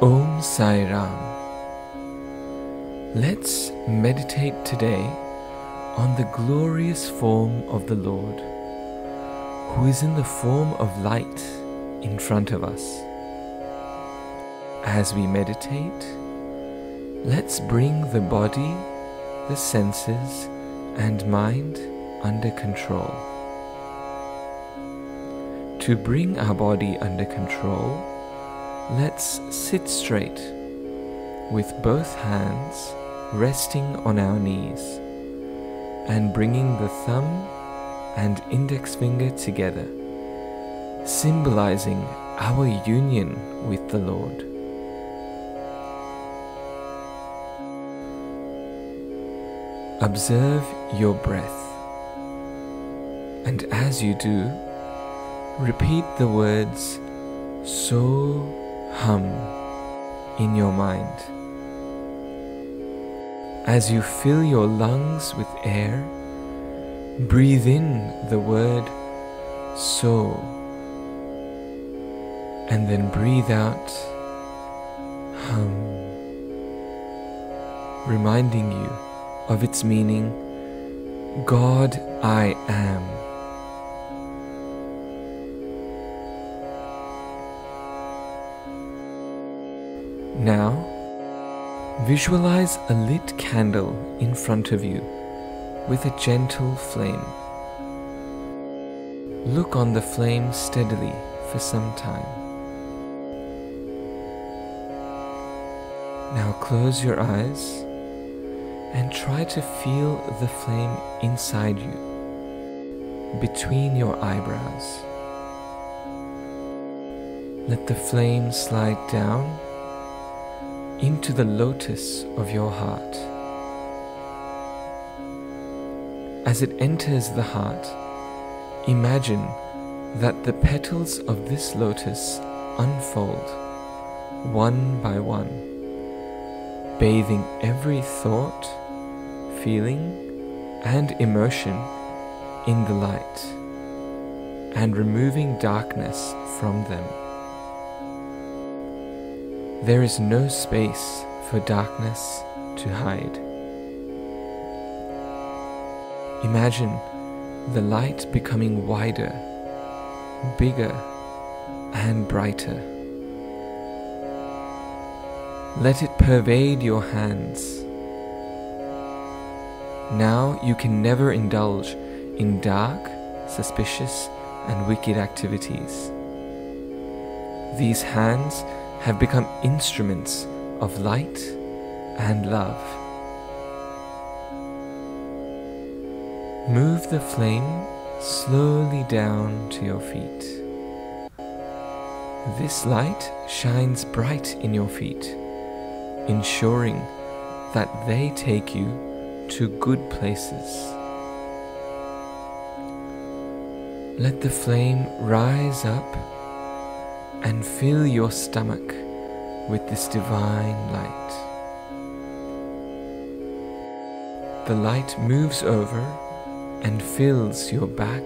Om Sai Ram. Let's meditate today on the glorious form of the Lord, who is in the form of light in front of us. As we meditate, let's bring the body, the senses, and mind under control. To bring our body under control, let's sit straight with both hands resting on our knees and bringing the thumb and index finger together, symbolizing our union with the Lord. Observe your breath, and as you do, repeat the words So Hum in your mind. As you fill your lungs with air, breathe in the word So, and then breathe out Hum, reminding you of its meaning, God I am. Now, visualize a lit candle in front of you with a gentle flame. Look on the flame steadily for some time. Now close your eyes and try to feel the flame inside you, between your eyebrows. Let the flame slide down into the lotus of your heart. As it enters the heart, imagine that the petals of this lotus unfold one by one, bathing every thought, feeling, and emotion in the light, and removing darkness from them. There is no space for darkness to hide. Imagine the light becoming wider, bigger, and brighter. Let it pervade your hands. Now you can never indulge in dark, suspicious, and wicked activities. These hands have become instruments of light and love. Move the flame slowly down to your feet. This light shines bright in your feet, ensuring that they take you to good places. Let the flame rise up and fill your stomach with this divine light. The light moves over and fills your back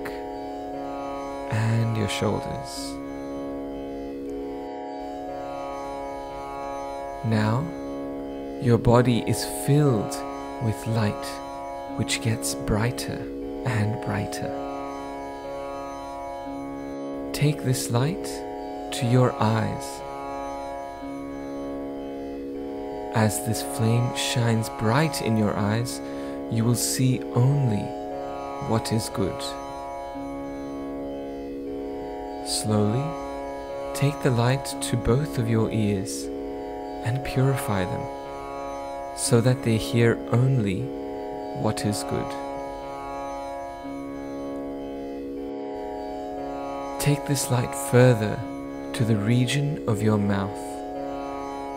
and your shoulders. Now, your body is filled with light, which gets brighter and brighter. Take this light to your eyes. As this flame shines bright in your eyes, you will see only what is good. Slowly, take the light to both of your ears and purify them, so that they hear only what is good. Take this light further to the region of your mouth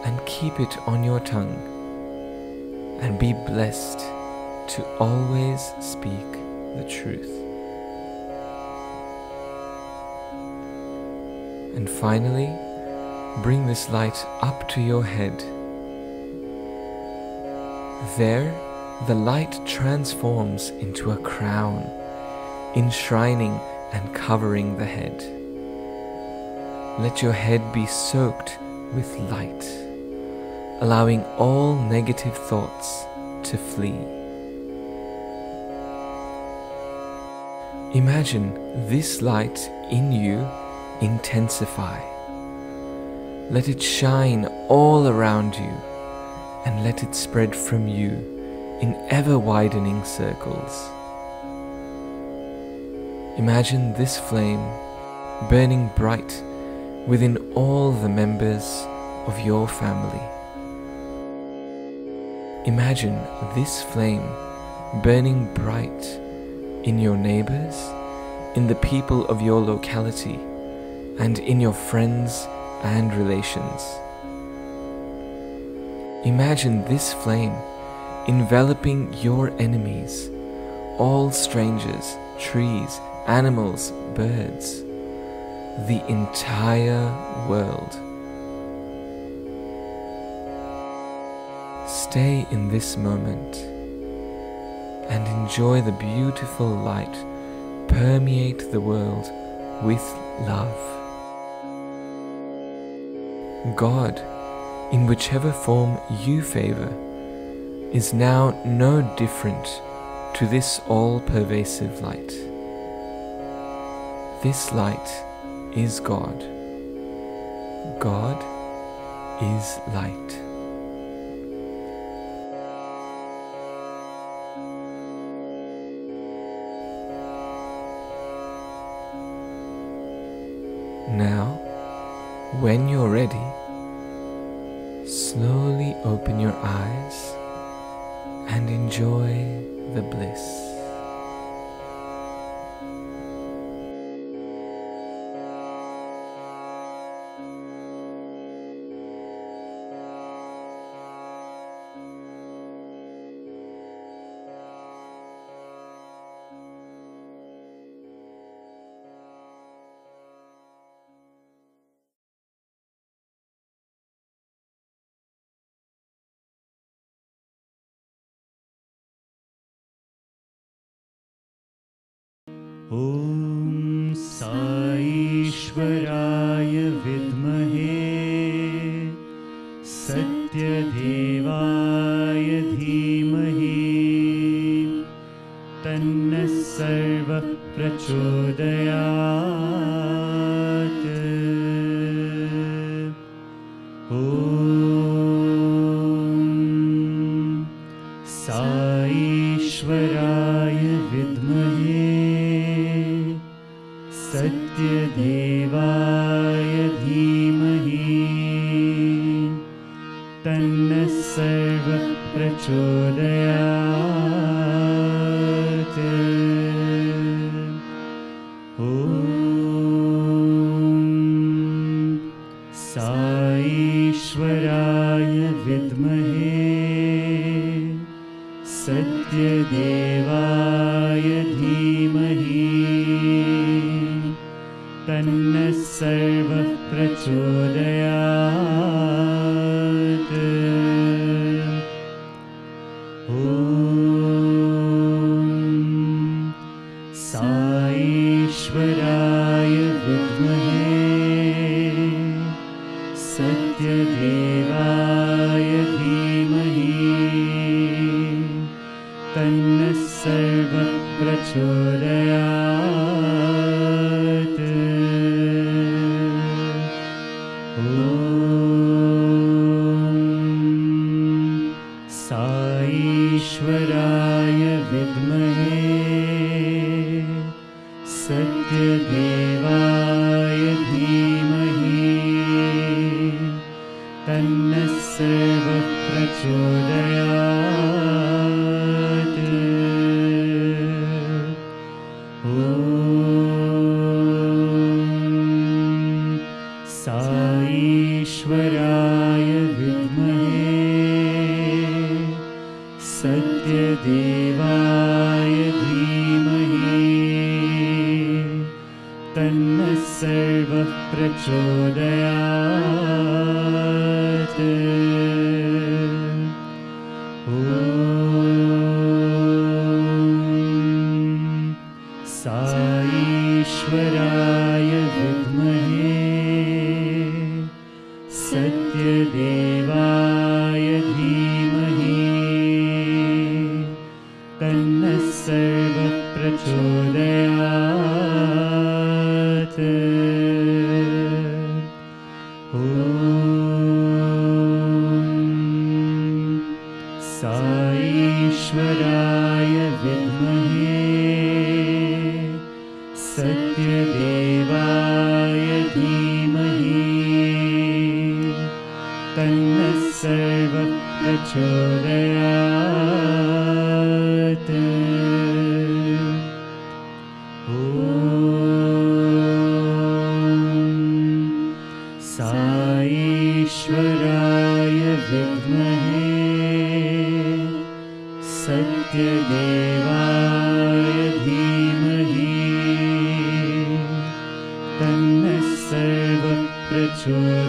and keep it on your tongue, and be blessed to always speak the truth. And finally, bring this light up to your head. There, the light transforms into a crown, enshrining and covering the head. Let your head be soaked with light, allowing all negative thoughts to flee. Imagine this light in you intensify. Let it shine all around you, and let it spread from you in ever-widening circles. Imagine this flame burning bright within all the members of your family. Imagine this flame burning bright in your neighbors, in the people of your locality, and in your friends and relations. Imagine this flame enveloping your enemies, all strangers, trees, animals, birds, the entire world. Stay in this moment and enjoy the beautiful light permeate the world with love. God, in whichever form you favor, is now no different to this all-pervasive light. This light is God. God is light. Now, when you're ready, slowly open your eyes and enjoy the bliss. ॐ साईश्वराय विद्महे सत्यदेवाय धीमहि तन्नः सर्वः प्रचोदयात्। ॐ साईश्वराय विद्महे सत्यदेवाय धीमहि तन्नः सर्वः प्रचोदयात्। ॐ साईश्वराय विद्महे सत्यदेवाय धीमहि तन्नः सर्वः प्रचोदयात्। ॐ साईश्वराय विद्महे सत्यदेवाय धीमहि तन्नः सर्वः प्रचोदयात्। ॐ प्रचोदयात्। ॐ साईश्वराय विद्महे सत्यदेवाय धीमहि तन्नः सर्वः प्रचोदयात्। ॐ साईश्वराय विद्महे सत्यदेवाय धीमहि तन्नः सर्वः प्रचोदयात्। ॐ साईश्वराय विद्महे सत्यदेवाय धीमहि तन्नः सर्वः प्रचोदयात्। ॐ साईश्वराय विद्महे सत्यदेवाय धीमहि तन्नः सर्वः प्रचोदयात्।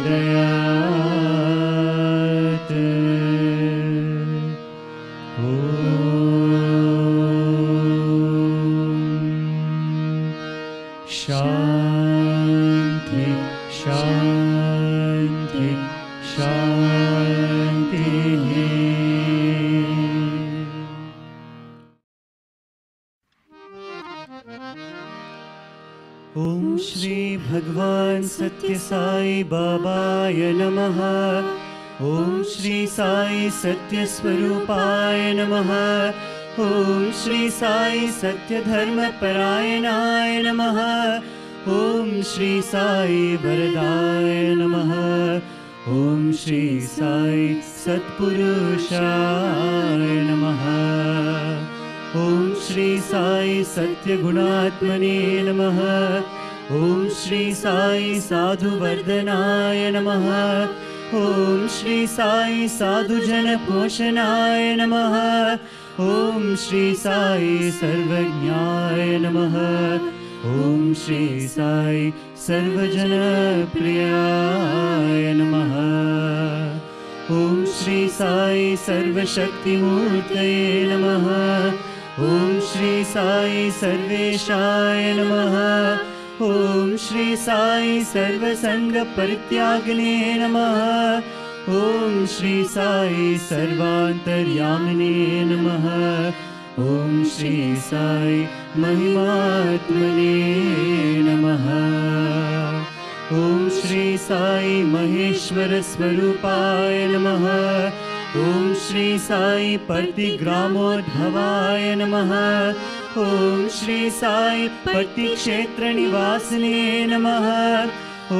ॐ शान्ति शान्ति शान्तिः। ॐ श्री भगवान सत्य साई बाबाय नमः। ॐ श्री साई सत्य स्वरूपाय नमः। ॐ श्री साई सत्य धर्म परायणाय नमः। ॐ श्री साई वरदाय नमः। ॐ श्री साई सत्पुरुषाय नमः। ॐ श्री साई सत्यगुणात्मने नमः। ॐ श्री साई साधुवर्धनाय नमः। ॐ श्री साई साधुजन पोषणाय नमः। ॐ श्री साई सर्वज्ञाय नमः। ॐ श्री साई सर्वजन प्रियाय नमः। ॐ श्री साई सर्वशक्तिमूर्तये नमः। ॐ श्री साई सर्वेशाय नमः। ॐ श्री साई सर्वसंग परित्यागिने नमः। ॐ श्री साई सर्वान्तर्यामिने नमः। ॐ श्री साई महिमात्मने नमः। ॐ श्री साई महेश्वर स्वरूपाय नमः। ॐ श्री साई प्रतिग्रामोद्भवाय नमः। ॐ श्री साई प्रतिक्षेत्र निवासिने नमः। ॐ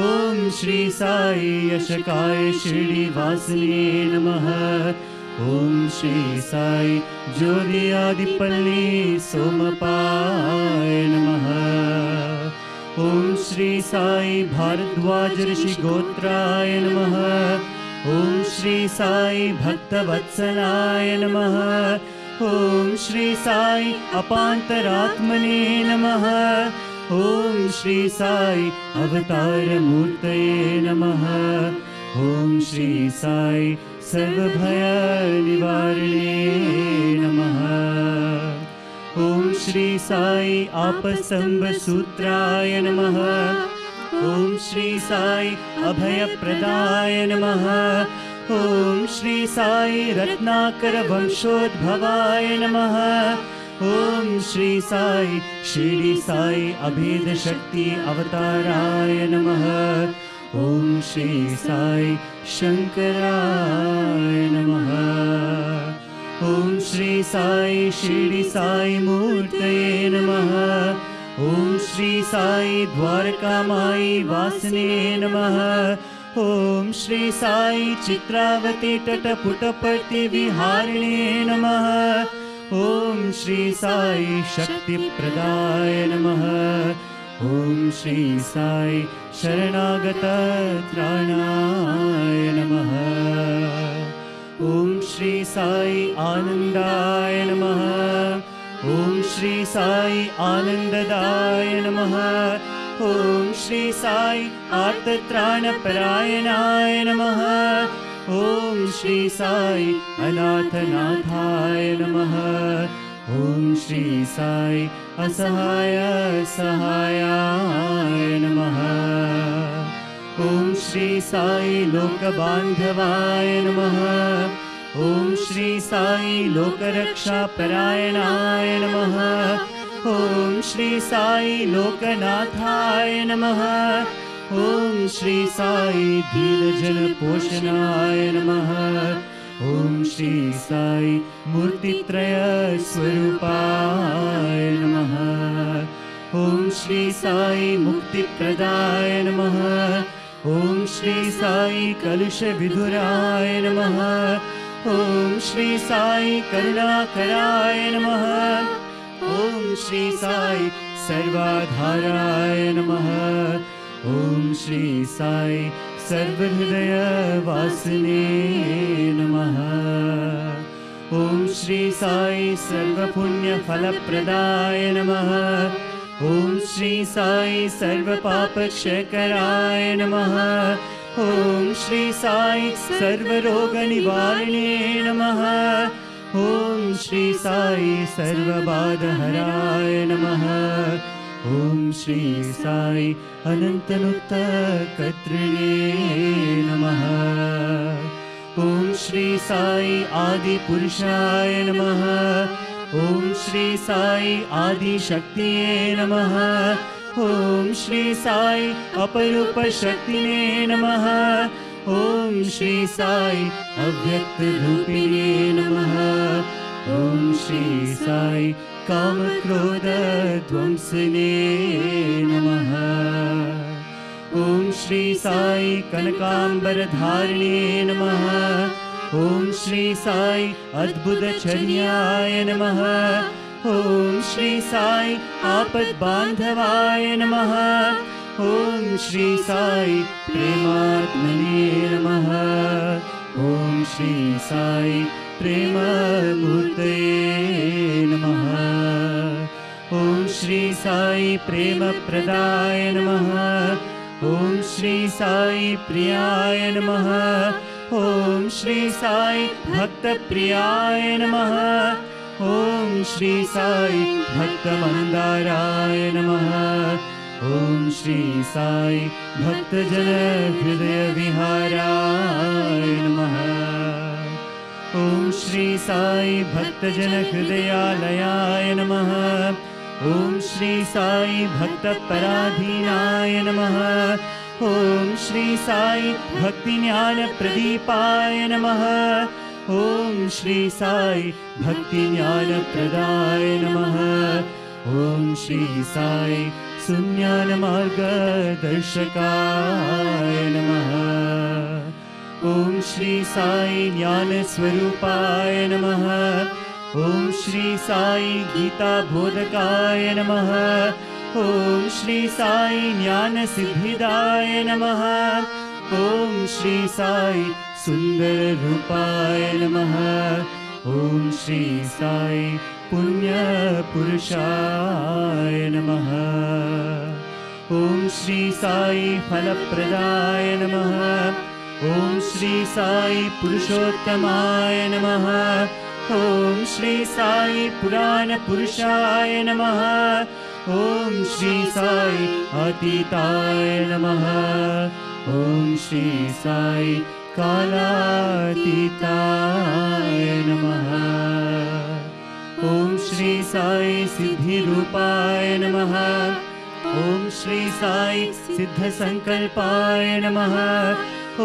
श्री साई यशकाय शिरडीवासिने नमः। ॐ श्री साई ज्योति आदिपल्ली सोमपाय नमः। ॐ श्री साई भारद्वाज ऋषि गोत्राय नमः। ॐ श्री साई भक्तवत्सलाय नमः। ॐ श्री साई अपान्तरात्मने नमः। ॐ श्री साई अवतारमूर्तये नमः। ॐ श्री साई सर्वभयनिवारिणे नमः। ॐ श्री साई आपस्तम्भसूत्राय नमः। ॐ श्री साई अभयप्रदाय नमः। ॐ श्री साई रत्नाकर वंशोद्भवाय नमः। ॐ श्री साई शिरडी साई अभेद शक्ति अवताराय नमः। ॐ श्री साई शंकराय नमः। ॐ श्री साई शिरडी साई मूर्तये नमः। ॐ श्री साई द्वारकामाई वासने नमः। ॐ श्री साई चित्रावती तटपुटपर्ति विहारिणे नमः। ॐ श्री साई शक्तिप्रदाय नमः। ॐ श्री साई शरणागत त्राणाय नमः। ॐ श्री साई आनन्दाय नमः। ॐ श्री साई आनन्ददाय नमः। ॐ श्री साई आर्तत्राणपरायणाय नमः। ॐ श्री साई अनाथनाथाय नमः। ॐ श्री साई असहाय सहायाय नमः। ॐ श्री साई लोकबान्धवाय नमः। ॐ श्री साई लोकरक्षापरायणाय नमः। ॐ श्री साई लोकनाथाय नमः। ॐ श्री साई दीनजनपोषणाय नमः। ॐ श्री साई मूर्तित्रयस्वरूपाय नमः। ॐ श्री साई मुक्तिप्रदाय नमः। ॐ श्री साई कलुषविधुराय नमः। ॐ श्री साई करुणाकराय नमः। ॐ श्री साई सर्वाधाराय नमः। ॐ श्री साई सर्वहृदयवासिने नमः। ॐ श्री साई सर्वपुण्यफलप्रदाय नमः। ॐ श्री साई सर्वपापक्षयकराय नमः। ॐ श्री साई सर्वरोगनिवारिणे नमः। ॐ श्री साई सर्वबाधहराय नमः। ॐ श्री साई अनन्तनुत्तकर्तृणे नमः। ॐ श्री साई आदिपुरुषाय नमः। ॐ श्री साई आदिशक्तिये नमः। ॐ श्री साई अपरूपशक्तिने नमः। ॐ श्री साई अव्यक्तरूपिणे नमः। ॐ श्री साई कामक्रोधध्वंसिने नमः। ॐ श्री साई कनकाम्बरधारिणे नमः। ॐ श्री साई अद्भुतचर्याय नमः। ॐ श्री साई आपद्बान्धवाय नमः। ॐ श्री साई प्रेमात्मने नमः। ॐ श्री साई प्रेममूर्तये नमः। ॐ श्री साई प्रेमप्रदाय नमः। ॐ श्री साई प्रियाय नमः। ॐ श्री साई भक्तप्रियाय नमः। ॐ श्री साई भक्तमन्दाराय नमः। ॐ श्री साई भक्तजनहृदयविहाराय नमः। ॐ श्री साई भक्तजनहृदयालयाय नमः। ॐ श्री साई भक्तपराधीनाय नमः। ॐ श्री साई भक्तिज्ञानप्रदीपाय नमः। ॐ श्री साई भक्तिज्ञानप्रदाय नमः। ॐ श्री साई सुज्ञानमार्गदर्शकाय नमः। ॐ श्री साई ज्ञानस्वरूपाय नमः। ॐ श्री साई गीताबोधकाय नमः। ॐ श्री साई ज्ञानसिद्धिदाय नमः। ॐ श्री साई सुन्दररूपाय नमः। ॐ श्री साई पुण्यपुरुषाय नमः। ॐ श्री साई फलप्रदाय नमः। ॐ श्री साई पुरुषोत्तमाय नमः। ॐ श्री साई पुराणपुरुषाय नमः। ॐ श्री साई अतीताय नमः। ॐ श्री साई कालातीताय नमः। ॐ श्री साई सिद्धिरूपाय नमः। ॐ श्री साई सिद्धसंकल्पाय नमः। ॐ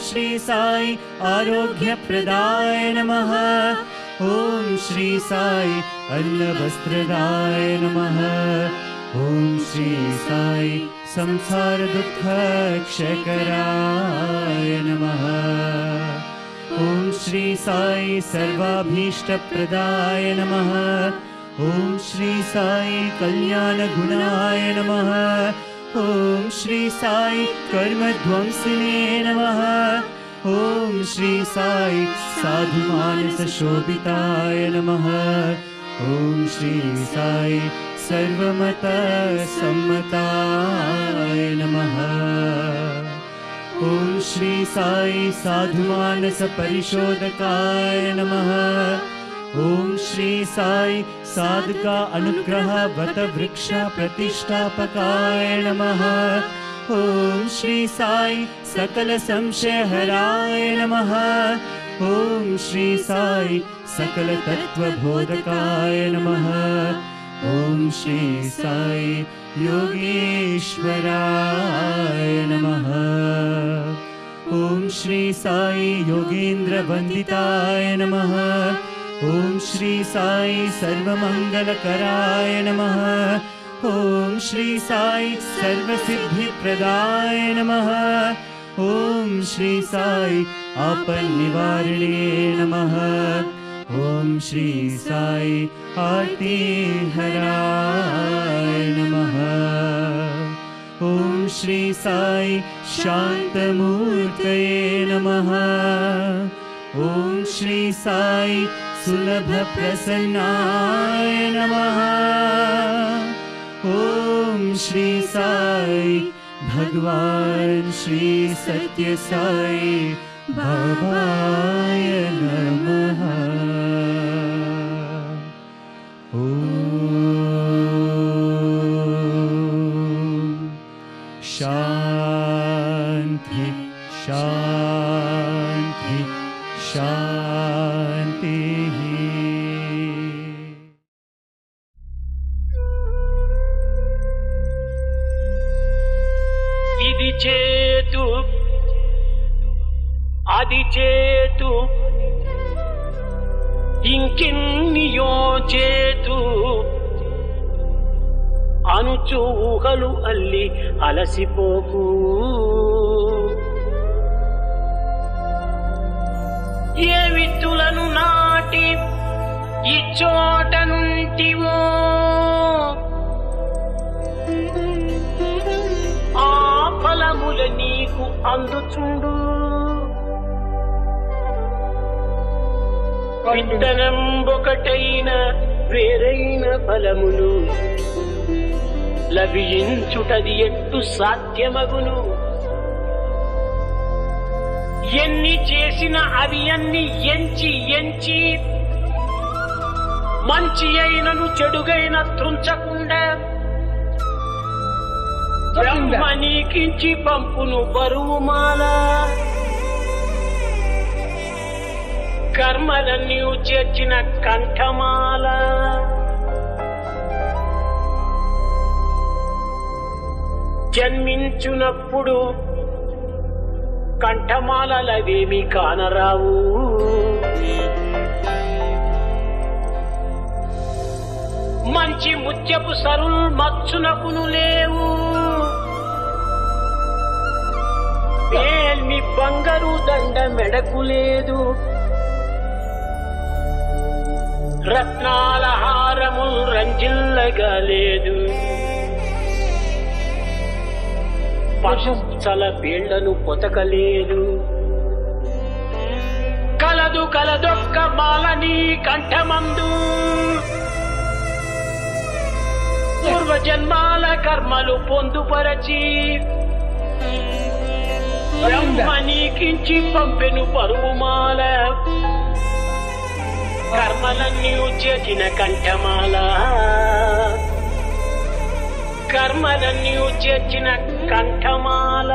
श्री साई आरोग्यप्रदाय नमः। ॐ श्री साई अन्नवस्त्रदाय नमः। ॐ श्री साई संसार दुःख क्षयकराय नमः। ॐ श्री साई सर्वाभीष्टप्रदाय नमः। ॐ श्री साई कल्याण गुणाय नमः। ॐ श्री साई कर्मध्वंसिने नमः। ॐ श्री साई साधुमानस शोभिताय नमः। ॐ श्री साई सर्वमत सम्मताय नमः। ॐ श्री साई साधुमानस परिशोधकाय नमः। ॐ श्री साई साधका अनुग्रह वत वृक्ष प्रतिष्ठापकाय नमः। ॐ श्री साई सकल संशयहराय नमः। ॐ श्री साई सकल तत्वबोधकाय नमः। ॐ श्री साई योगेश्वराय नमः। ॐ श्री साई योगेन्द्र वंदिताय नमः। ॐ श्री साई सर्वमंगलकराय नमः। ॐ श्री साई सर्वसिद्धिप्रदाय नमः। ॐ श्री साई आपन्निवारिणे नमः। ॐ श्री साई आर्तिहराय नमः। ॐ श्री साई शान्तमूर्तये नमः। ॐ श्री साई सुलभ प्रसन्नाय नमः। ॐ श्री साई भगवान श्री सत्य साई बाबाय नमः। ॐ शान्ति शान्ति शान्तिः। ఇది చేతు అది చేతు ఇంకెన్నియో చేతు అనుచు ఊహలు అల్లి అలసిపోకు. ఏ విత్తులను నాటి ఈ చోట నుంటివో ఆ ఫలముల నీకు అందుచుండు. విత్తనంబొకటైన వేరైన ఫలములు లభించుటది ఎట్టు సాధ్యమగును. ఎన్ని చేసిన అవి అన్ని ఎంచి ఎంచి మంచి అయినను చెడుగైన త్రుంచకుండా బ్రహ్మ నీకించి పంపును బరువుమాల. కర్మలన్నీ చేర్చిన కంఠమాల. జన్మించునప్పుడు కంఠమాలవేమి కానరావు. మంచి ముత్యపు సరుల్ మచ్చునకును లేవు. పేల్మి బంగారు దండ మెడకు లేదు. రత్నాల హారము రంజిల్లగా లేదు. పశుస్థల బీళ్లను పొతకలేదు. కలదు కలదొక్క మాలని కంఠమందు. పూర్వజన్మాల కర్మలు పొందుపరచి బ్రహ్మ నీకించి పంపెను పరువుమాల. కర్మలన్నీ చేసిన కంఠమాల. కర్మలన్నీ చేర్చిన కంఠమాల.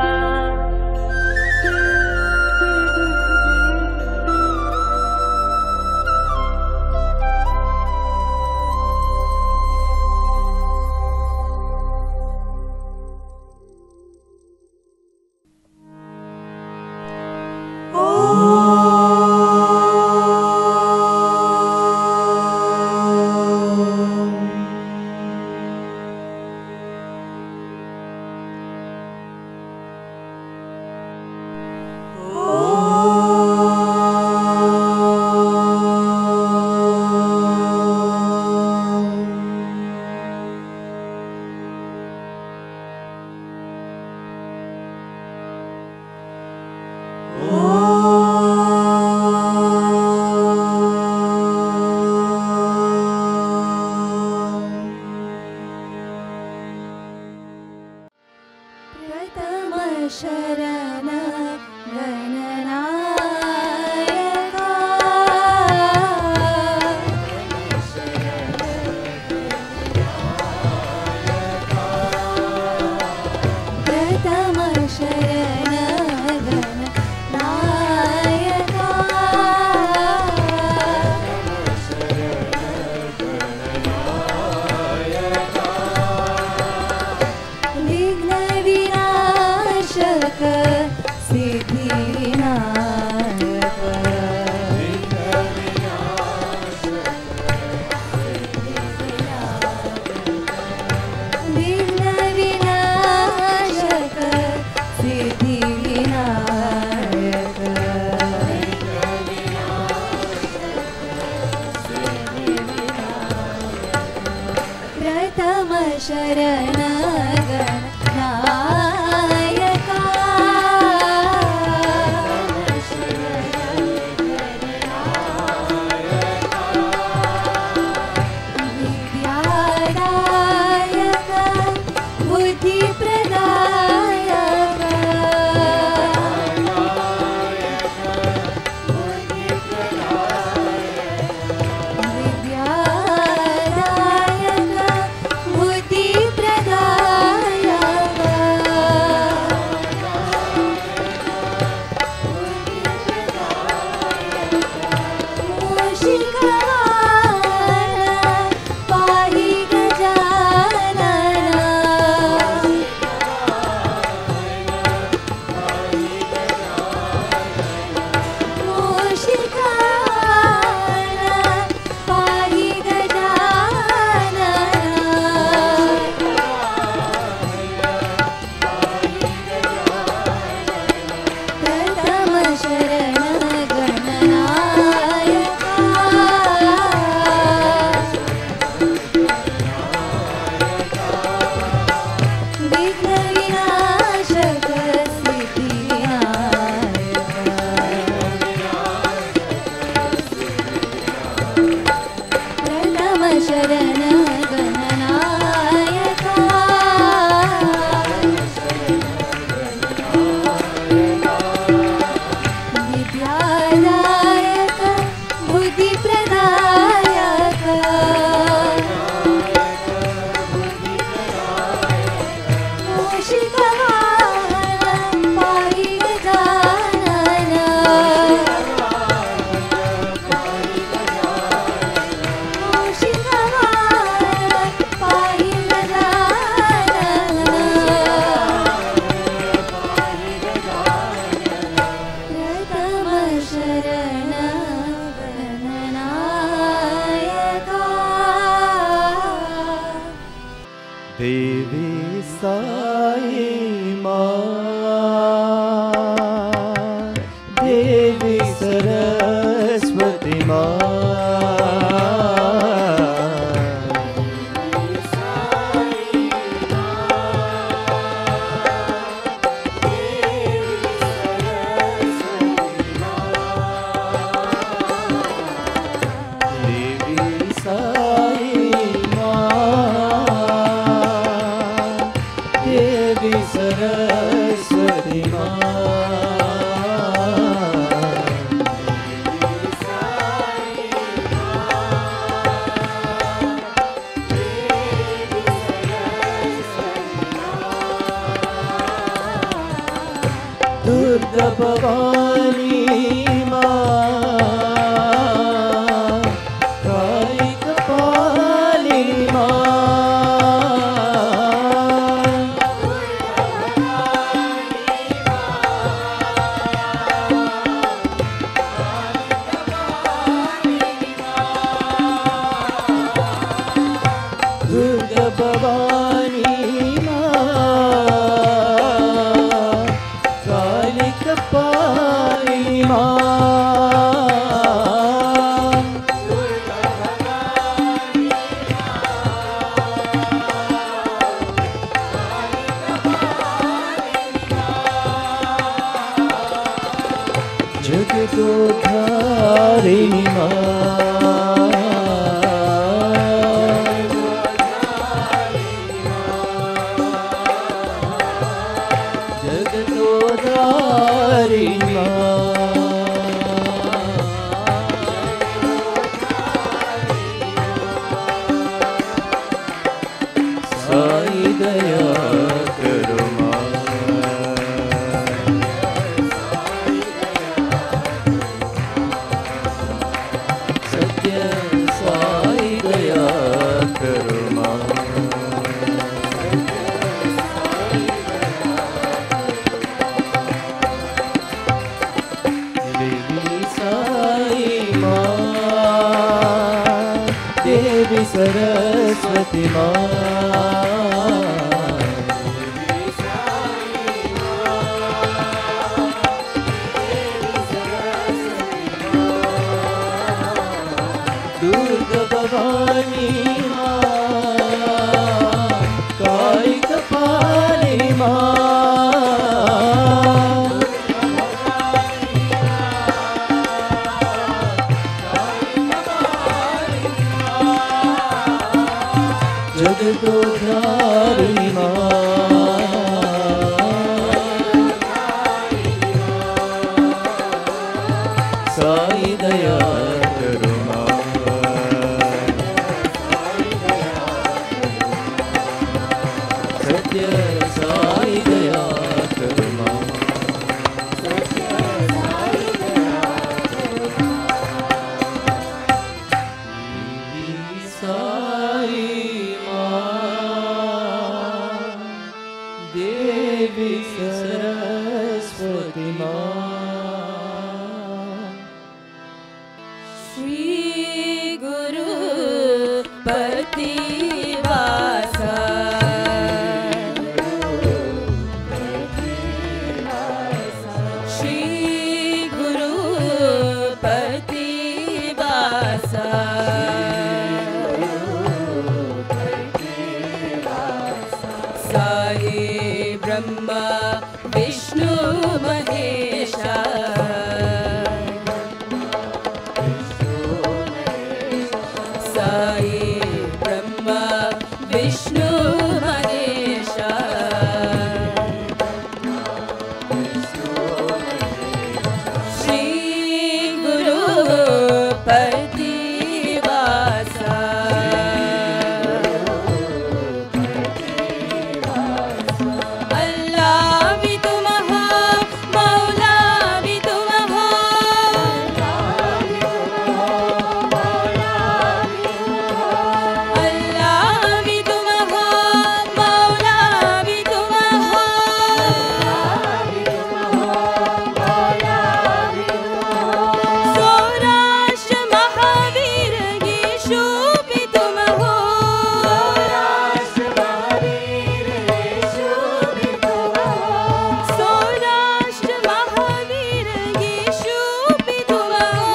शरण गणनायका सरस्वती दुर्गा भवानी जगतोद्धारिणी साई दया करो सत्य साई दया करो साई माँ देवी सरस्वती माँ श्री गुरु प्रतिवासा श्री गुरु प्रतिवासा साई ब्रह्मा विष्णु महेशा साई ब्रह्मा विष्णु महेशा श्री गुरु प्रतिवासा अल्लाह भी तुम हो मौला भी तुम हो अल्लाह भी तुम हो मौला भी तुम हो सौराष्ट्र महावीर यीशु भी तुम हो सौराष्ट्र महावीर यीशु भी तुम हो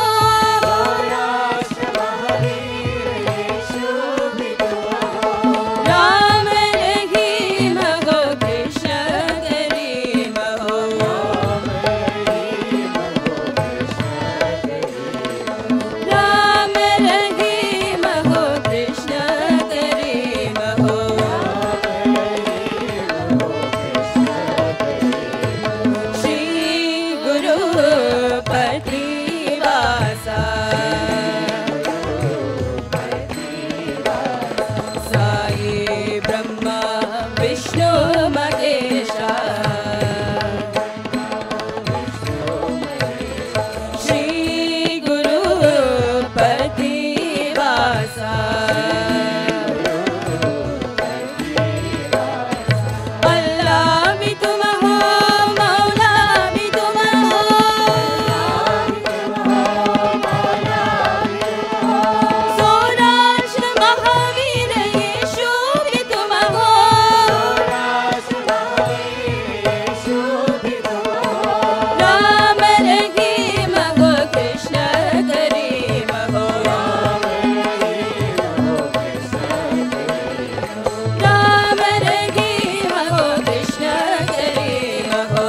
राम रहीम हो कृष्ण करीम हो राम रहीम हो कृष्ण करीम हो श्री गुरु प्रतिवासा साई ब्रह्मा विष्णु महेशा श्री गुरु प्रतिवासा अल्लाह भी तुम हो मौला भी तुम हो सौराष्ट्र महावीर यीशु भी तुम हो राम रहीम हो कृष्ण करीम हो राम रहीम हो कृष्ण करीम हो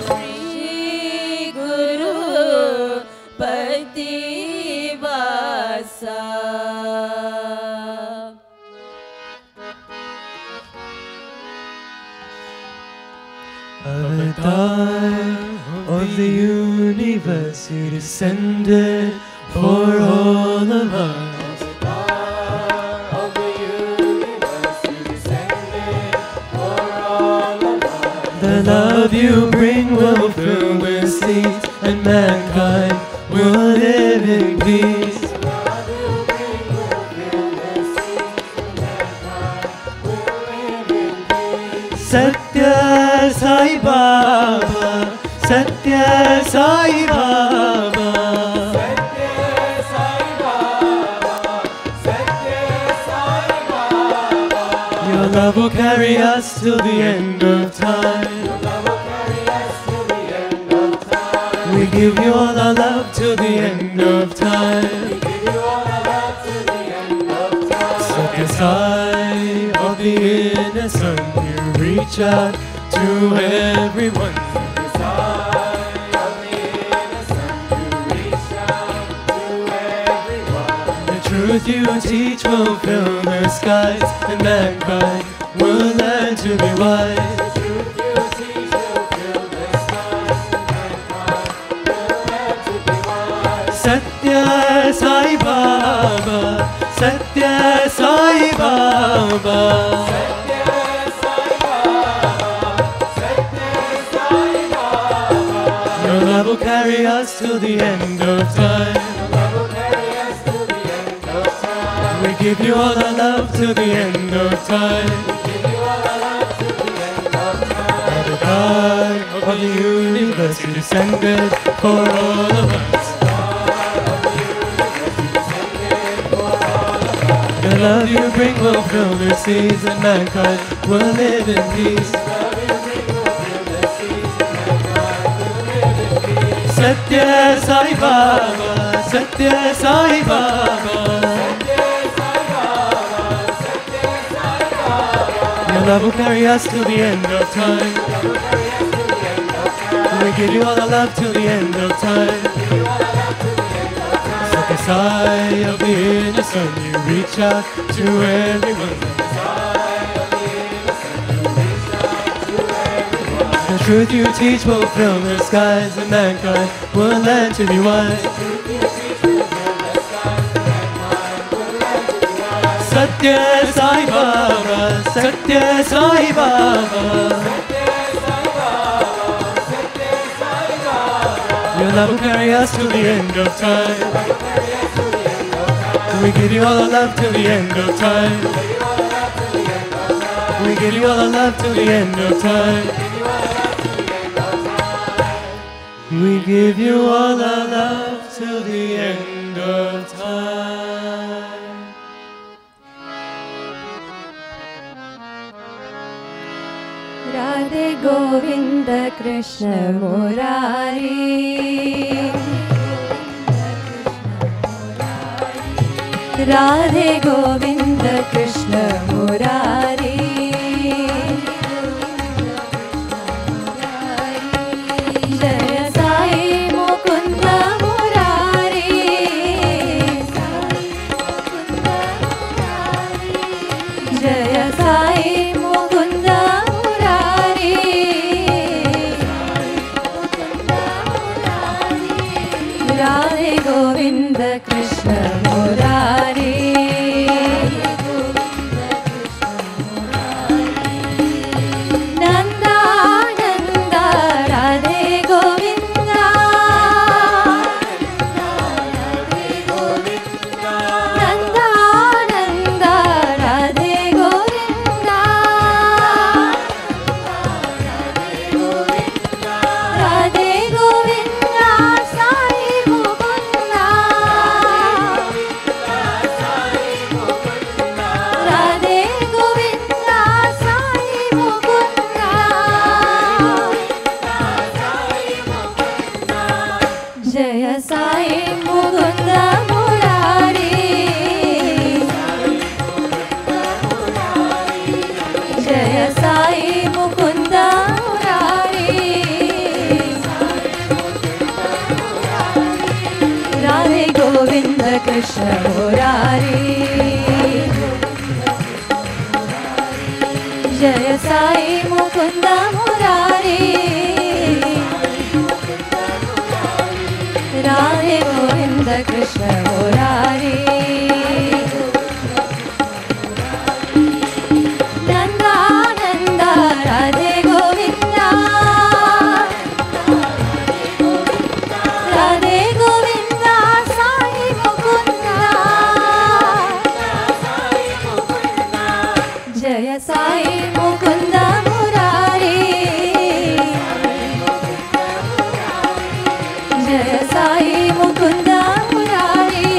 श्री गुरु प्रतिवासा Avatar of the universe, you descended for all of us. The love you bring will fill the seas, and mankind will live in peace. Satya Sai Baba, Satya Sai Baba. Your love will carry us till the end of time. We give you all our love till the end of time. Satya Sai of the inner sun, you reach out to everyone. truth you teach will fill the skies, and mankind will learn to be wise. Satya Sai Baba, Satya Sai Baba. Your love will carry us till the end of time. We give you all our love till the end of time. The God of the universe who descended for all of us. The love you bring will fill the seas, and mankind will live in peace. Satya Sai Baba, Satya Sai Baba. Your love will carry us till the end of time. We give you all our love till the end of time. Satya Sai of the inner sun, you reach out to everyone. The truth you teach will fill the skies, and mankind will learn to be wise. Satya Sai Baba, Satya Sai Baba. Your love will carry us to the end of time. We give you all our love till the end of time. We give you all our love till the end of time. We give you all our love till the end of time. Radhe Govinda Krishna Murari, Radhe Govinda Krishna Murari, Jaya Sai Mukunda Murari, Jaya Sai Mukunda Murari, Radhe Govinda Krishna Murari. Nanda Nanda Radhe Govinda, Nanda Nanda Radhe Govinda, Radhe Govinda Sai Mukunda, Radhe Govinda Sai Mukunda, Jaya Sai Mukunda Murari, Jaya Sai Mukunda Murari, Radhe Govinda Krishna Murari, Jaya Sai Mukunda Murari, Radhe Govinda Krishna Murari, Nanda Nanda Radhe Govinda, Radhe Govinda Sai Mukunda, Jaya Sai Mukunda Murari, Jaya Sai Mukunda Murari,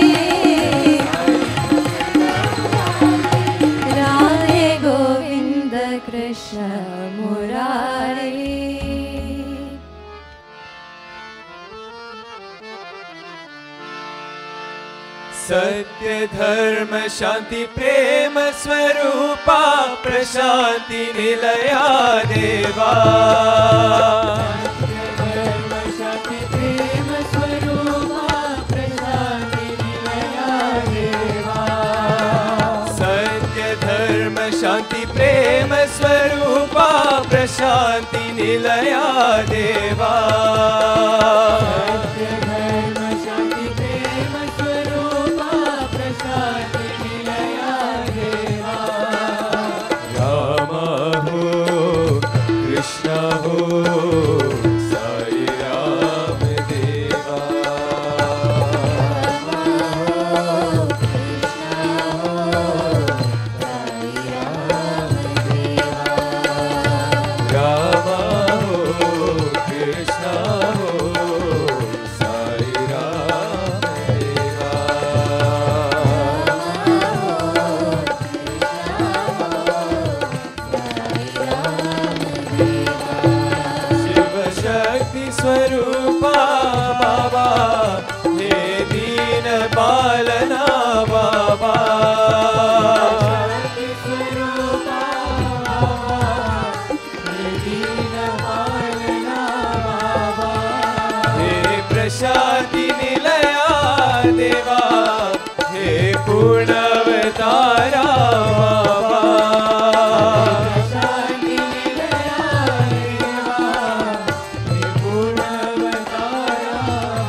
Radhe Govinda Krishna Murari. सत्य धर्म शांति प्रेम स्वरूपा प्रशांति निलया देवा शांति प्रेम स्वरूपा प्रशांति निलया देवा प्रेम स्वरूपा प्रशांति निलया देवा सत्य धर्म शांति प्रेम स्वरूपा प्रशांति निलया देवा राम हो कृष्ण हो साई राम देवा राम हो कृष्ण हो साई राम देवा शिव शक्ति स्वरूपा बाबा हे दीन पालना बाबा शक्ति स्वरूपा बाबा हे दीन पालना बाबा हे प्रशांति निलया देवा हे पूर्णवतारा बाबा प्रशांति निलया देवा हे पूर्णवतारा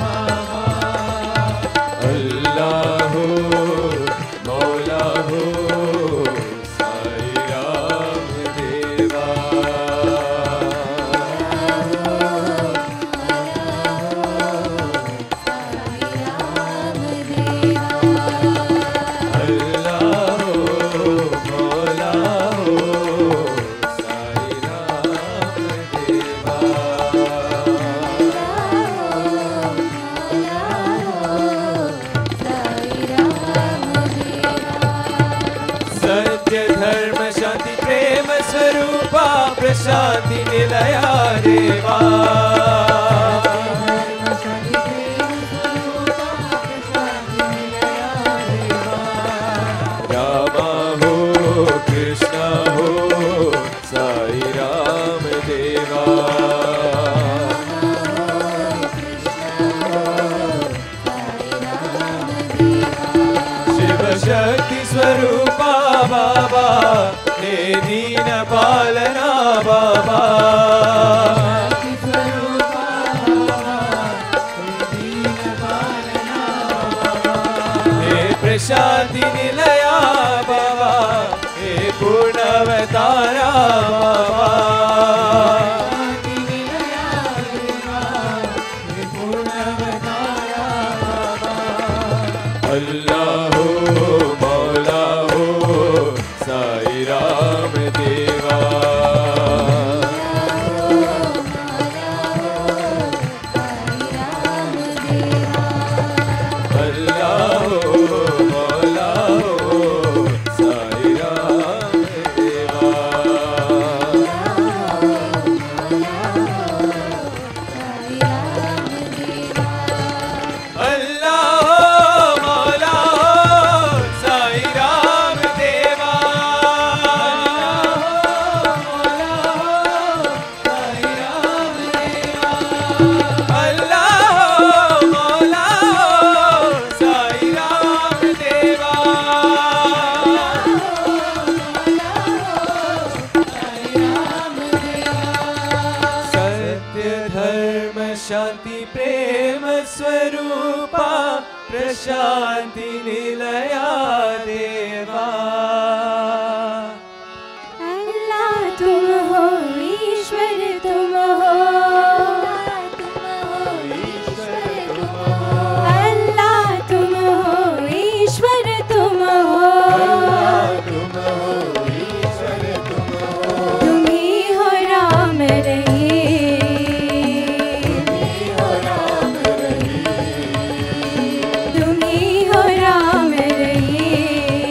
बाबा अल्लाह हो मौला हो साई राम देवा अल्लाह हो मौला हो साई राम देवा सत्य धर्म शांति प्रेम स्वरूपा प्रशांति निलया देवा राम हो कृष्ण हो साई राम देवा शिव शक्ति स्वरूपा बाबा हे दीन पालना बाबा हे प्रशांति निलया बाबा हे पूर्णवतारा बाबा अल्लाह हो मौला हो साई राम देवा अल्लाह हो मौला हो साई राम देवा अल्लाह हो मौला हो साई राम देवा अल्लाह हो मौला हो साई राम देवा सत्य धर्म शांति प्रेम स्वरूपा प्रशांति निलया देवा अल्लाह तुम हो ईश्वर तुम हो अल्लाह तुम हो ईश्वर तुम हो तुम ही हो राम तुम ही हो Ram Rahim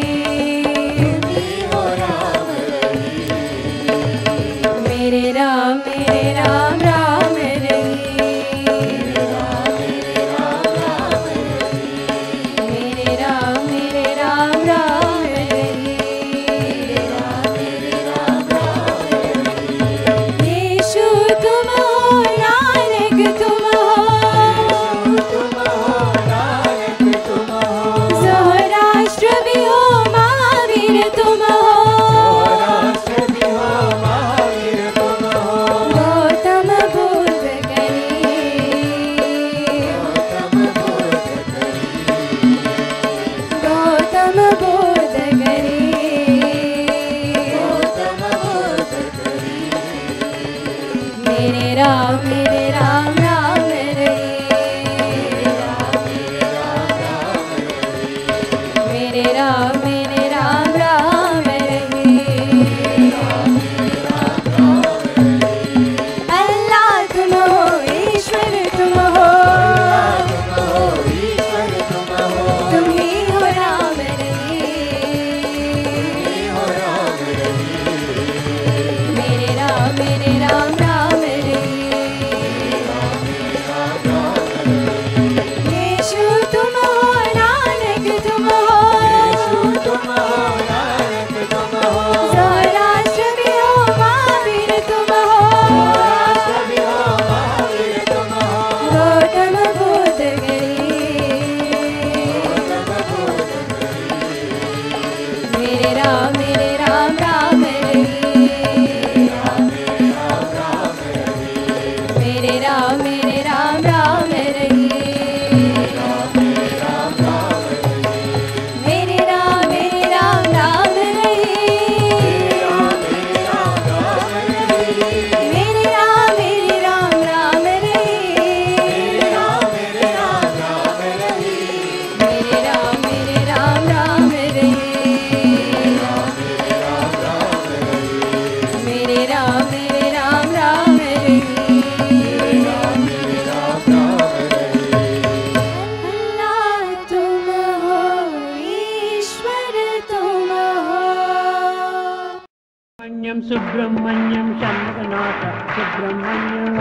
Subramanyam Shanmuganatha Subramanyam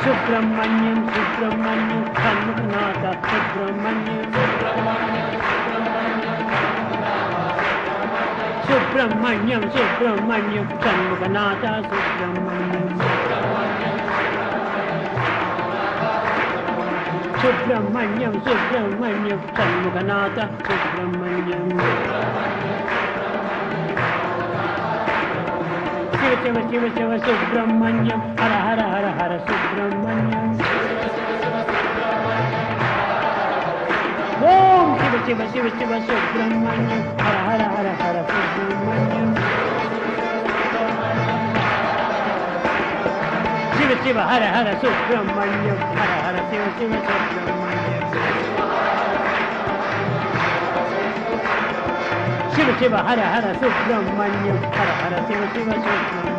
Subramanyam Subramanyam Shanmuganatha Subramanyam Subramanyam Subramanyam Shanmuganatha Subramanyam Subramanyam Subramanyam Shanmuganatha Subramanyam Shiva Shiva Shiva Shiva Subramanyam Hara Hara Hara Hara Subramanyam Om Shiva Shiva Shiva Shiva Subramanyam Hara Hara Hara Hara Subramanyam Shiva Shiva Hara Hara Subramanyam Hara Hara Shiva Shiva Subramanyam Shiva Shiva Hara Hara Subramanyam Hara Hara Shiva Shiva Subramanyam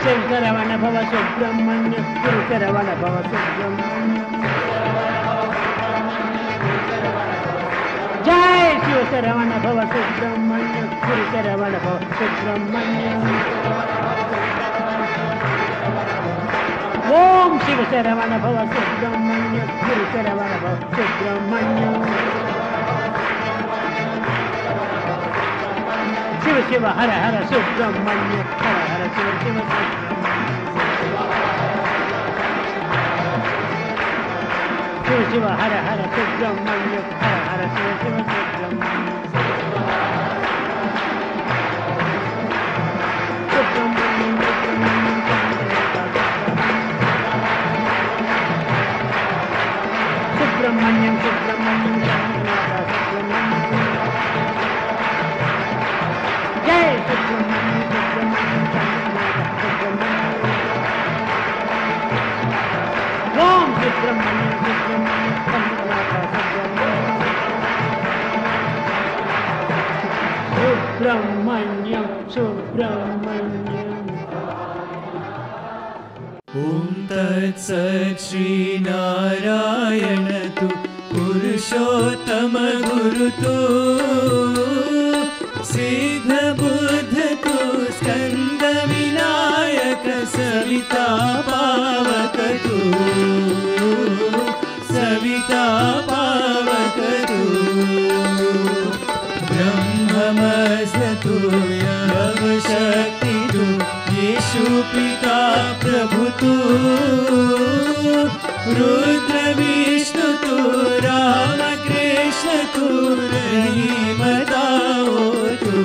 Shankaravana Bhava Subramanyam Guru Saravana Bhava Subramanyam Jai Shiva Saravana Bhava Subramanyam Guru Saravana Bhava Subramanyam Om Shiva Saravana Bhava Subramanyam Guru Saravana Bhava Subramanyam Shiva Shiva Hara Hara Subramanyam Hara Hara Shiva Shiva Shiva Shiva Hara Hara Subramanyam Hara Hara Shiva Shiva Subramanyam Subramanyam Subramanyam Shanmuganatha Subramanyam Jai Subramanyam Subramanyam Shanmuganatha Subramanyam Om Subramanyam Subramanyam Shanmuganatha Subramanyam Subramanyam Om Tat Sat Shri Narayana Tu Purushottama Guru Tu Siddha Buddha Tu Skanda Vinayaka Savita Pavaka Tu Savita Pavaka Tu Brahma Tu Yava Shakti Tu Yeshu Pita Prabhu Tu Rudra Vishnu Tu Rama Krishna Tu Rahim Tao Tu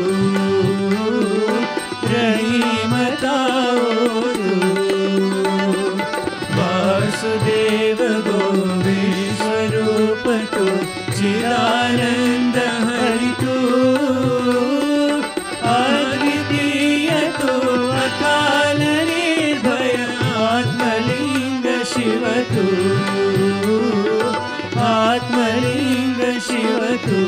Rahim Tao Tu Vasudeva Govind Swarupa Tu Chidananda Hari Tu Advitiya Tu Akal Nirbhaya Atmalinga Shiva Tu Atmalinga Shiva Tu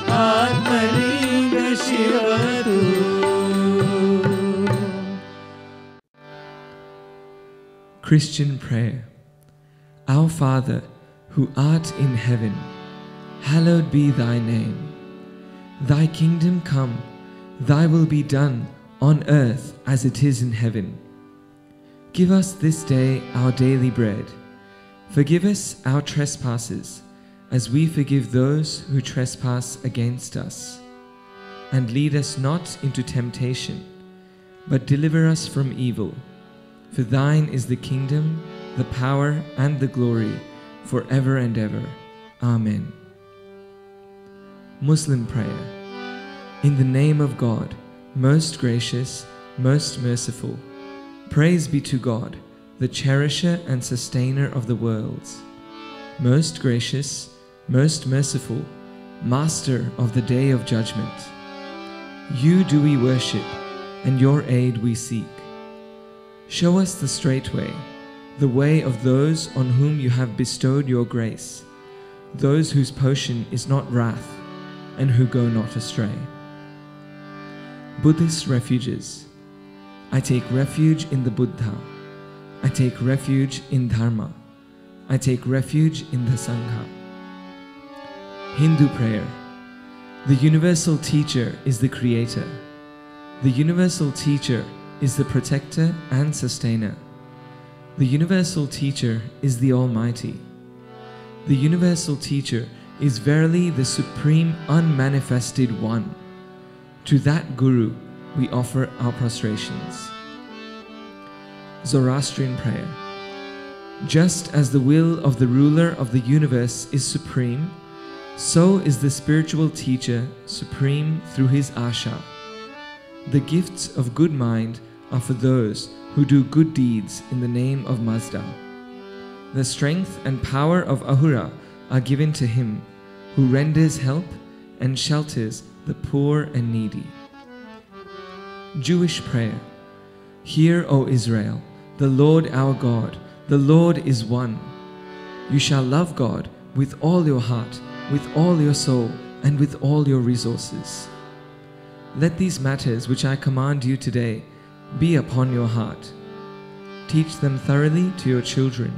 Atmalinga Shiva Tu Christian prayer. Our Father, who art in heaven, hallowed be thy name. Thy kingdom come, thy will be done on earth as it is in heaven. Give us this day our daily bread. Forgive us our trespasses, as we forgive those who trespass against us. And lead us not into temptation, but deliver us from evil. For thine is the kingdom, the power, and the glory, forever and ever. Amen. Muslim prayer. In the name of God, most gracious, most merciful, praise be to God, the cherisher and sustainer of the worlds. Most gracious, most merciful, master of the day of judgment. You do we worship, and your aid we seek. Show us the straight way, the way of those on whom you have bestowed your grace, those whose portion is not wrath, and who go not astray. Buddhist refuges. I take refuge in the Buddha. I take refuge in Dharma. I take refuge in the Sangha. Hindu prayer. The universal teacher is the creator. The universal teacher is the protector and sustainer. The universal teacher is the Almighty. The universal teacher is verily the supreme unmanifested one. To that Guru we offer our prostrations. Zoroastrian prayer. Just as the will of the ruler of the universe is supreme, so is the spiritual teacher supreme through his asha. The gifts of good mind are for those who do good deeds in the name of Mazda. The strength and power of Ahura are given to him who renders help and shelters the poor and needy. Jewish prayer. Hear, O Israel, the Lord our God, the Lord is one. You shall love God with all your heart, with all your soul, and with all your resources. Let these matters which I command you today be upon your heart. Teach them thoroughly to your children,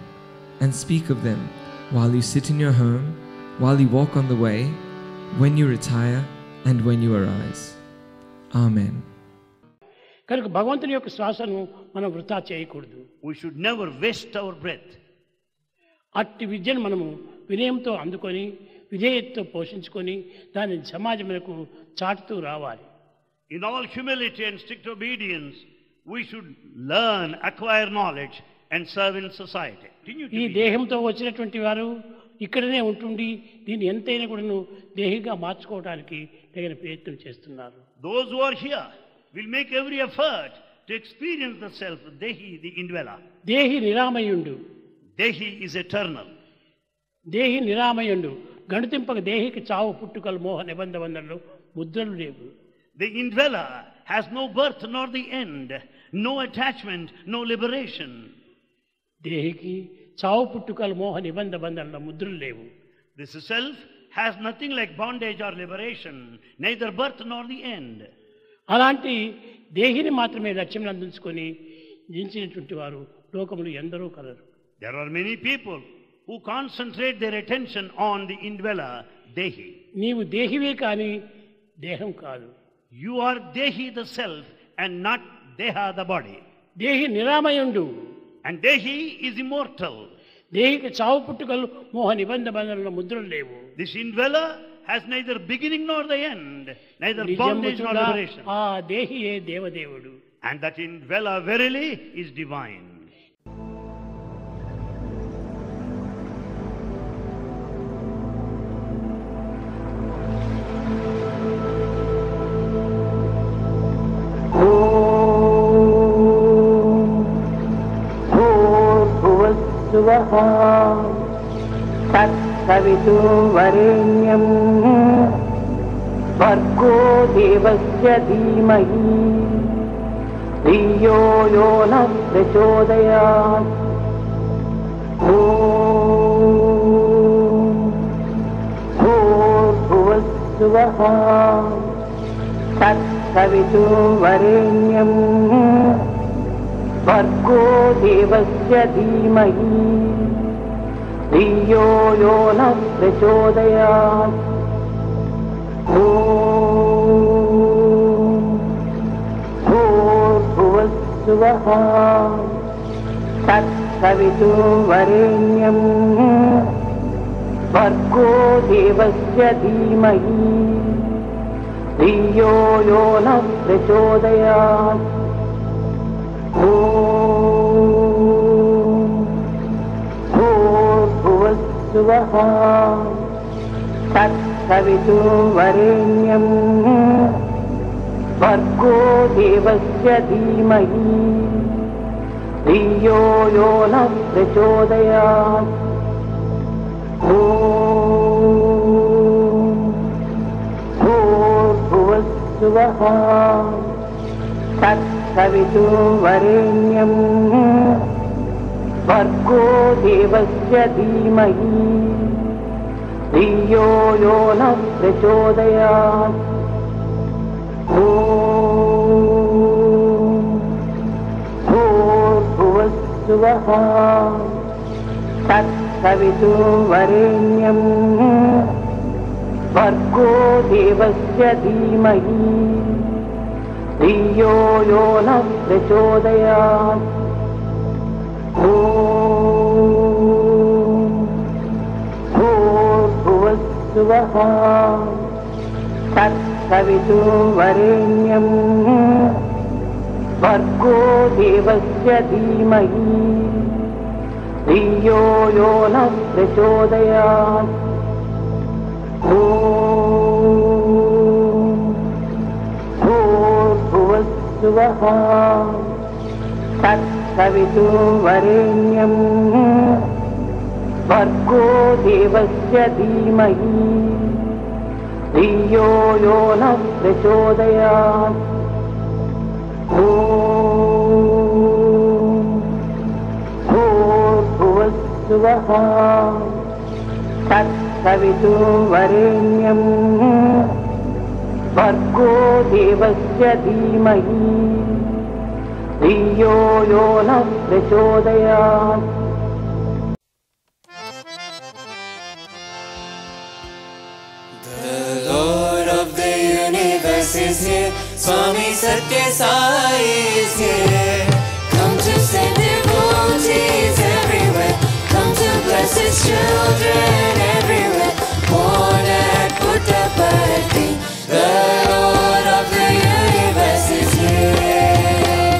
and speak of them while you sit in your home, while you walk on the way, when you retire, and when you arise. Amen. కనుక భగవంతుని యొక్క శ్వాసను మనం వృథా చేయకూడదు. We should never waste our breath. అట్టి విద్యను మనము వినయంతో అందుకొని విధేయతతో పోషించుకొని దాన్ని సమాజములకు చాటుతూ రావాలి. In all humility and strict obedience, we should learn, acquire knowledge, and serve in society. ఈ దేహంతో వచ్చినటువంటి వారు ఇక్కడనే ఉంటుండి దీన్ని ఎంతైనా కూడాను దేహిగా మార్చుకోవడానికి తగిన ప్రయత్నం చేస్తున్నారు. Those who are here will make every effort to experience the self, Dehi, the indweller. దేహి నిరామయుండు. Dehi is eternal. దేహి నిరామయుండు. గణతింపక దేహికి చావు పుట్టుకలు మోహ నిబంధనలు ముద్రలు లేవు. The indweller has no birth nor the end, no attachment, no liberation. దేహికి చావు పుట్టుకలు మోహ నిబంధనల ముద్రలు లేవు. This self has nothing like bondage or liberation, neither birth nor the end. అలాంటి దేహిని మాత్రమే లక్ష్యం అందించుకొని జీవించినటువంటి వారు లోకములు ఎందరో colour. There are many people who concentrate their attention on the indweller, Dehi. నీవు దేహివే కానీ దేహం కాదు. You are Dehi, the self, and not Deha, the body. దేహి నిరామయుండు. And Dehi is immortal. దేహికి చావు పుట్టుకలు మోహ నిబంధనల ముద్రలు లేవు. This indweller has neither beginning nor the end, neither bondage nor liberation. ఆ దేహియే దేవదేవుడు. And that indweller verily is divine. तत्सवितुर्वरेण्यं भर्गो देवस्य धीमहि धियो यो नः प्रचोदयात्. भूर्भुवस्सुवः तत्सवितुर्वरेण्यं भर्गो देवस्य धीमहि धियो यो नः प्रचोदयात्. भूर्भुवस्सुवः तत्सवितुर्वरेण्यं भर्गो देवस्य धीमहि धियो यो नः प्रचोदयात्. भूर्भुवस्सुवः तत्सवितुर्वरेण्यं भर्गो देवस्य धीमहि धियो यो नः प्रचोदयात्. भूर्भुवस्सुवः तत्सवितुर्वरेण्यं भर्गो देवस्य धीमहि धियो यो नः प्रचोदयात्. भूर्भुवस्सुवः तत्सवितुर्वरेण्यं तत्सवितुर्वरेण्यं भर्गो देवस्य धीमहि धियो यो नः प्रचोदयात्। भूर्भुवस्सुवः तत्सवितुर्वरेण्यं भर्गो देवस्य धीमहि धियो यो नः प्रचोदयात्। भूर्भुवस्सुवः तत्सवितुर्वरेण्यं भर्गो देवस्य धीमहि धियो यो नः प्रचोदयात्। भूर्भुवस्सुवः तत्सवितुर्वरेण्यं भर्गो देवस्य धीमहि धियो यो नः प्रचोदयात्। The Lord of the universe is here. Swami Satya Sai is here. Come to send devotees everywhere. Come to bless His children everywhere. Born at Puttaparthi, the Lord of the universe is here.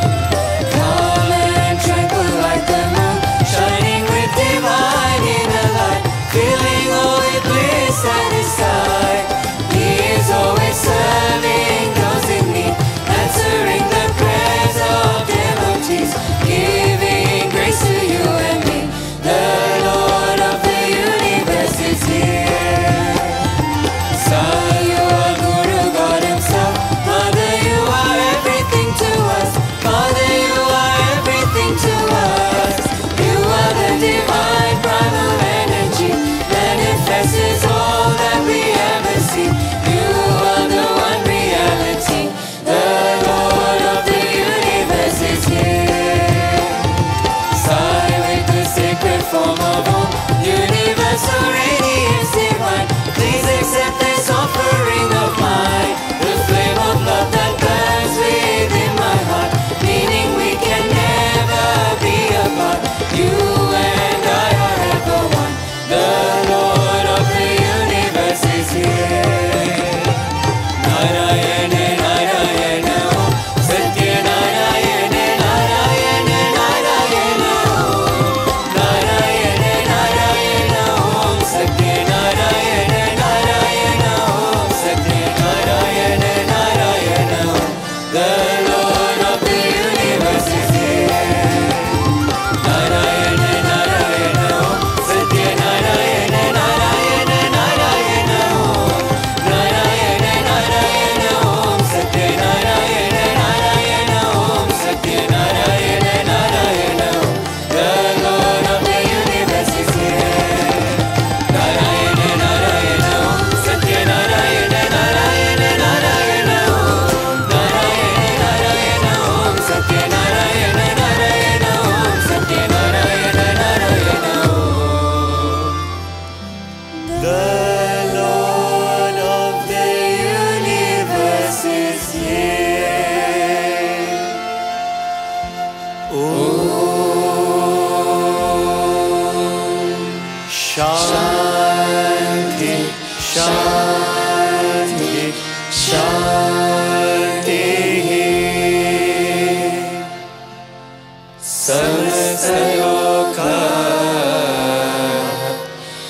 Calm and tranquil like the moon, shining with divine inner light, filling all with bliss at His side. He is always serving those in need, answering the prayers of devotees, giving grace to you and me. The Lord of the universe is here. Sai, you are Guru God Himself. Mother, you are everything to us. Father, you are everything to us. You are the divine primal energy, manifests all that we ever see. You are the one reality. The Lord of the universe is here. Sai, with the sacred form of Om, universal radiance divine, please accept this offering of mine. The flame of love that burns within my heart, meaning we can never be apart. You and I are ever one. The Lord of the universe is here. Narayana Narayana Om, Satya Narayana Narayana Narayana Om, Narayana Narayana Om, Satya Narayana Narayana Om, Satya Narayana Narayana Om. The Lord of the universe is here. Narayana Narayana Om, Satya Narayana Narayana Narayana Om, Narayana Narayana Om, Satya Narayana Narayana Om, Satya Narayana Narayana Om. The Lord of the universe is here. Narayana Narayana Om, Satya Narayana Narayana Narayana Om, Narayana Narayana Om, Satya Narayana Narayana Om, Satya Narayana Narayana Om. The Lord of the universe is here. Om Shanti Shanti Shanti. Samastaloka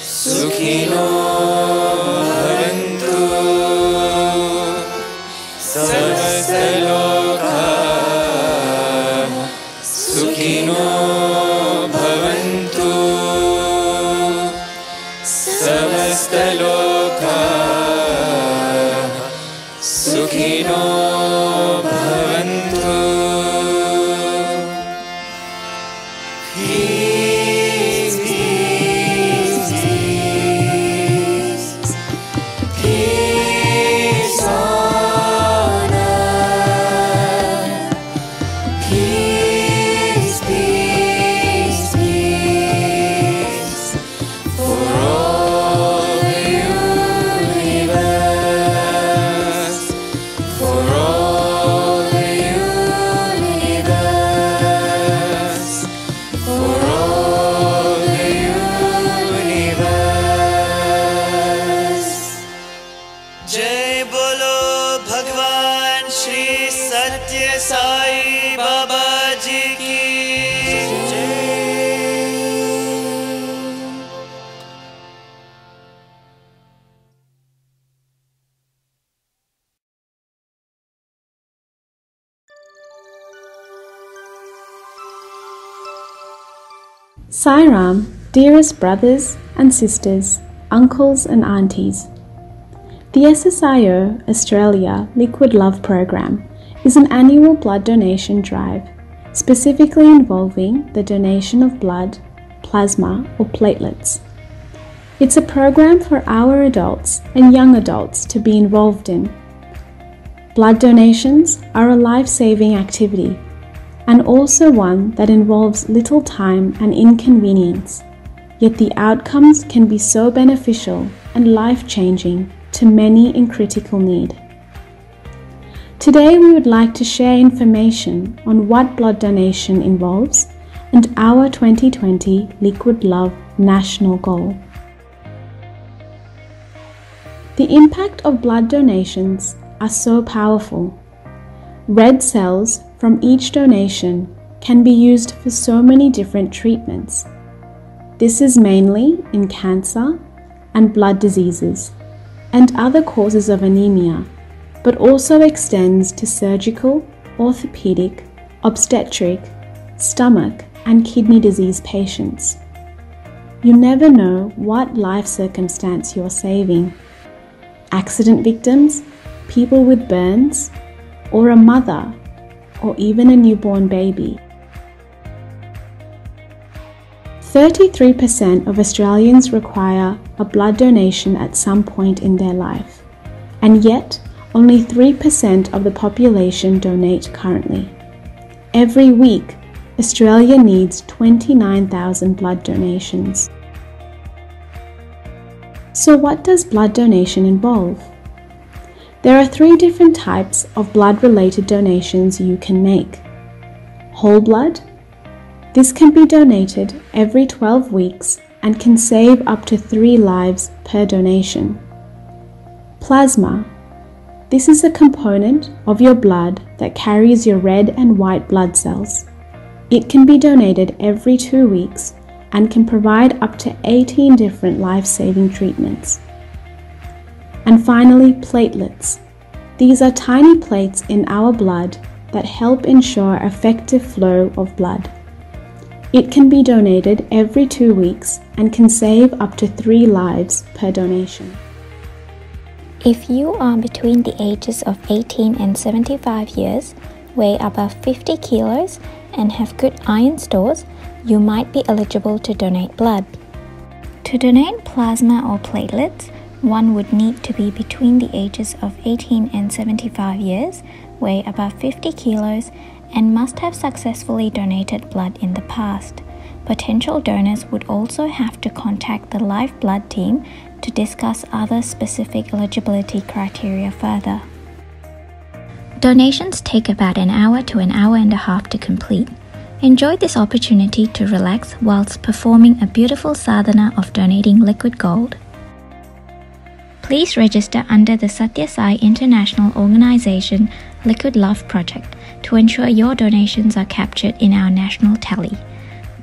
Sukhino Bhavantu. Samastaloka Sukhino Bhavantu. Samastaloka Sukhino Bhavantu. सत्य साई बाबा जी की जय। Sai Ram, dearest brothers and sisters, uncles and aunties. The SSIO Australia Liquid Love Program is an annual blood donation drive specifically involving the donation of blood, plasma or platelets. It's a program for our adults and young adults to be involved in. Blood donations are a life-saving activity and also one that involves little time and inconvenience, yet the outcomes can be so beneficial and life-changing to many in critical need. Today we would like to share information on what blood donation involves and our 2020 Liquid Love national goal. The impact of blood donations are so powerful. Red cells from each donation can be used for so many different treatments. This is mainly in cancer and blood diseases and other causes of anemia, but also extends to surgical, orthopedic, obstetric, stomach and kidney disease patients. You never know what life circumstance you're saving. Accident victims, people with burns, or a mother, or even a newborn baby. 33% of Australians require a blood donation at some point in their life, and yet only 3% of the population donate currently. Every week, Australia needs 29,000 blood donations. So what does blood donation involve? There are 3 different types of blood-related donations you can make. Whole blood. This can be donated every 12 weeks and can save up to 3 lives per donation. Plasma. This is a component of your blood that carries your red and white blood cells. It can be donated every 2 weeks and can provide up to 18 different life-saving treatments. And finally, platelets. These are tiny plates in our blood that help ensure effective flow of blood. It can be donated every 2 weeks and can save up to 3 lives per donation. If you are between the ages of 18 and 75 years, weigh above 50 kilos, and have good iron stores, you might be eligible to donate blood. To donate plasma or platelets, one would need to be between the ages of 18 and 75 years, weigh above 50 kilos, and must have successfully donated blood in the past. Potential donors would also have to contact the Life Blood team to discuss other specific eligibility criteria further. Donations take about an hour to an hour and a half to complete. Enjoy this opportunity to relax whilst performing a beautiful sadhana of donating liquid gold. Please register under the Satya Sai International Organization Liquid Love Project to ensure your donations are captured in our national tally.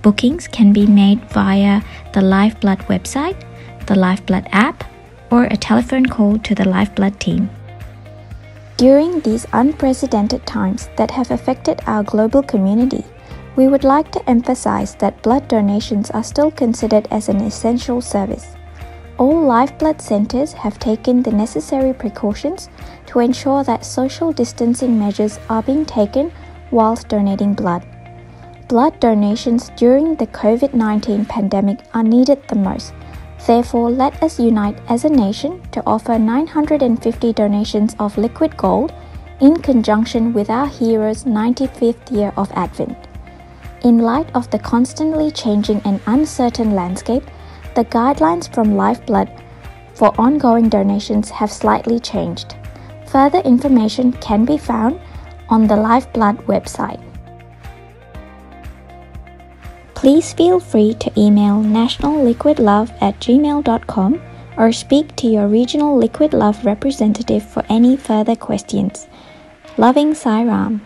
Bookings can be made via the Lifeblood website, the Lifeblood app, or a telephone call to the Lifeblood team. During these unprecedented times that have affected our global community, we would like to emphasize that blood donations are still considered as an essential service. All Lifeblood centres have taken the necessary precautions to ensure that social distancing measures are being taken whilst donating blood. Blood donations during the COVID-19 pandemic are needed the most. Therefore, let us unite as a nation to offer 950 donations of liquid gold in conjunction with our heroes' 95th year of Advent. In light of the constantly changing and uncertain landscape, the guidelines from Lifeblood for ongoing donations have slightly changed. Further information can be found on the Lifeblood website. Please feel free to email nationalliquidlove@gmail.com or speak to your regional Liquid Love representative for any further questions. Loving Sai Ram.